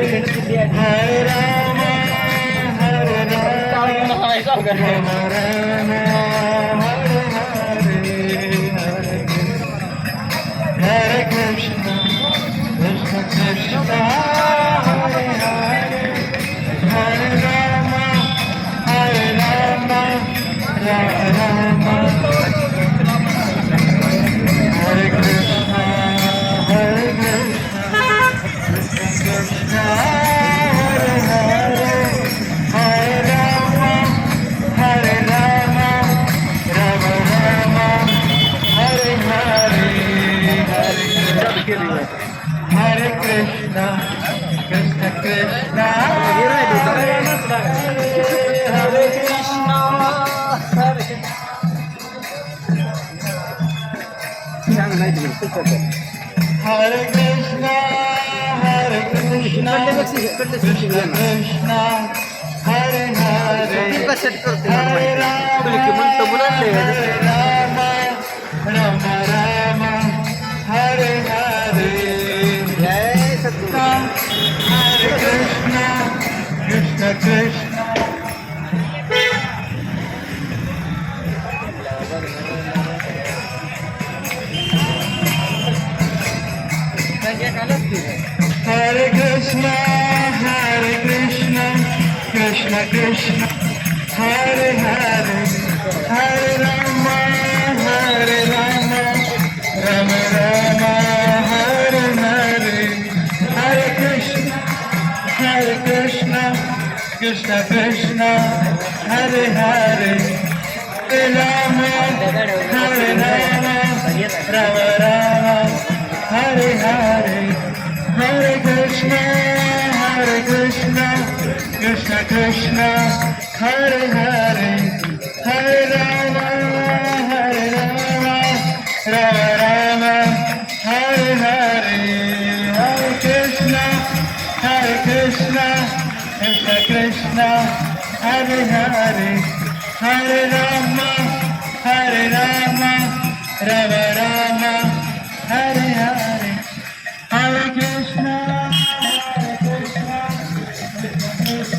Hare Rama, Hare Krishna, Krishna Krishna, Hare Hare, Hare Rama, Hare Rama, Rama Rama, Hare Krishna, Hare Krishna, Krishna Hare Hare, Hare Rama, Hare Rama, Rama Rama, Hare Hare, Hare Krishna, Krishna Krishna, Hare Krishna, Hare Krishna, Hare Krishna, Krishna Krishna, Hare Hare, Hare Rama, Hare Rama, Rama Rama, Hare Hare, Hare Krishna, Krishna Krishna. Hare Krishna, Hare Krishna, Krishna Krishna, Hare Hare, Hare Rama, Hare Rama, Rama Rama, Hare Hare, Hare Krishna, Krishna Krishna, Hare Hare, Hare Rama, Hare Rama, Rama Rama, Hare Hare, Hare Krishna, Krishna Krishna, Hare Hare, Hare Rama, Rama Rama, Hare Hare, Hare Krishna, Krishna Krishna, Hare Hare, Hare Rama, Rama Rama, Hare Hare, Hare Krishna, Krishna